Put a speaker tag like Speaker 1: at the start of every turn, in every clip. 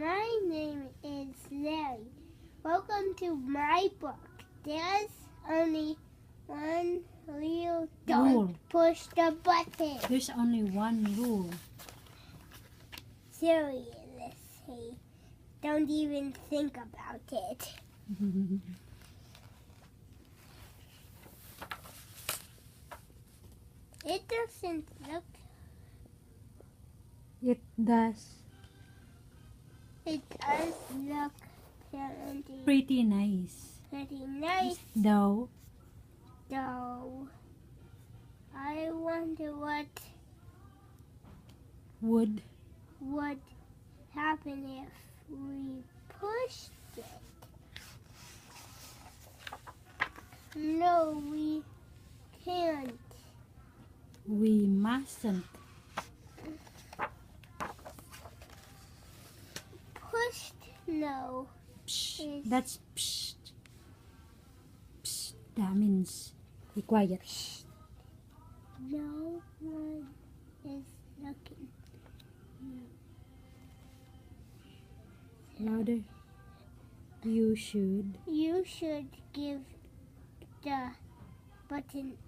Speaker 1: My name is Larry. Welcome to my book. There's only one rule. Don't push the button.
Speaker 2: There's only one rule.
Speaker 1: Seriously, don't even think about it. It doesn't look.
Speaker 2: It does.
Speaker 1: It does look
Speaker 2: Pretty nice.
Speaker 1: pretty nice,
Speaker 2: Though.
Speaker 1: though. I wonder what
Speaker 2: Would.
Speaker 1: happen if we pushed it. No, we can't.
Speaker 2: We mustn't.
Speaker 1: Pushed? No.
Speaker 2: Psh, that's psh. Psh, that means be quiet.
Speaker 1: No one is looking.
Speaker 2: Louder. You should.
Speaker 1: You should give the button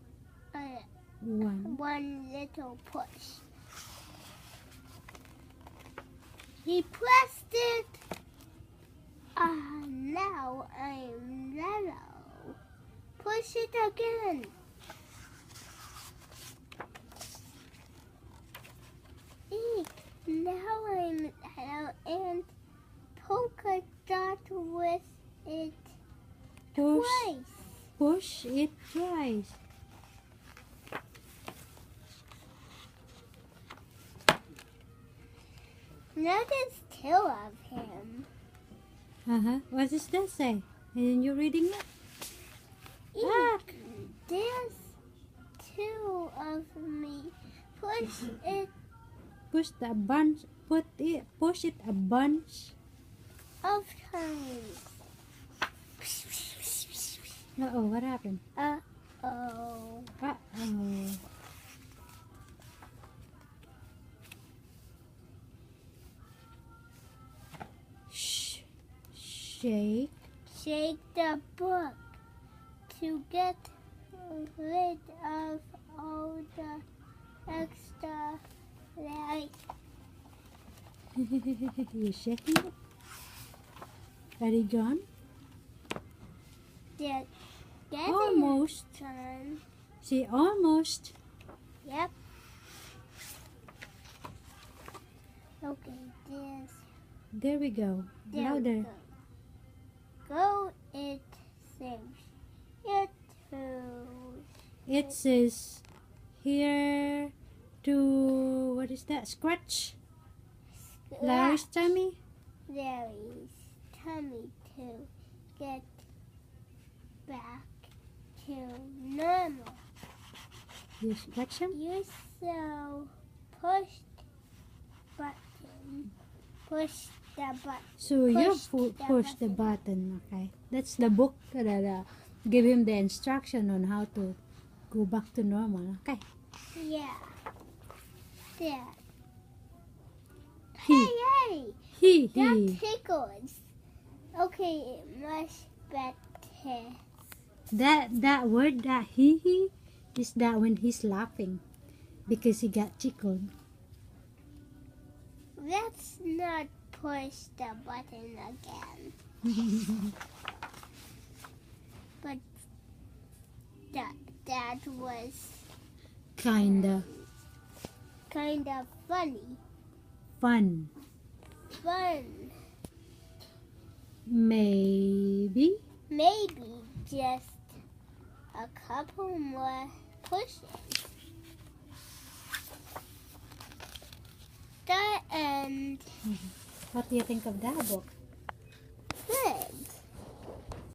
Speaker 1: one little push. He pressed it. Now I'm yellow. Push it again. Eek, now I'm yellow and polka dot with it twice.
Speaker 2: Push it twice.
Speaker 1: Now there's two of him.
Speaker 2: What does that say? And you reading it?
Speaker 1: Eek, there's two of me. Push it
Speaker 2: Push the bunch. Push it a bunch.
Speaker 1: of times.
Speaker 2: Uh-oh, what happened?
Speaker 1: Uh-oh.
Speaker 2: Uh-oh. Shake.
Speaker 1: Shake the book to get rid of all the extra light.
Speaker 2: You shaking it? Are you gone?
Speaker 1: Get
Speaker 2: Almost.
Speaker 1: it done.
Speaker 2: See, almost.
Speaker 1: Yep. Okay, this.
Speaker 2: There we go.
Speaker 1: There we
Speaker 2: Louder.
Speaker 1: Go, it saves. It throws.
Speaker 2: It says here to, what is that? Scratch. Larry's tummy.
Speaker 1: Larry's tummy to get back to normal.
Speaker 2: You scratch him?
Speaker 1: You so pushed button. Push the button.
Speaker 2: So you
Speaker 1: Push
Speaker 2: push
Speaker 1: the
Speaker 2: the button, okay? That's the book that give him the instruction on how to go back to normal, okay?
Speaker 1: Yeah. There.
Speaker 2: He.
Speaker 1: Hey!
Speaker 2: He.
Speaker 1: That tickles. Okay, much better.
Speaker 2: That word, that he, is that when he's laughing because he got tickled.
Speaker 1: Let's not push the button again. But that was
Speaker 2: Kinda
Speaker 1: funny.
Speaker 2: fun.
Speaker 1: Fun.
Speaker 2: Maybe.
Speaker 1: Maybe just a couple more pushes. The end.
Speaker 2: What do you think of that book?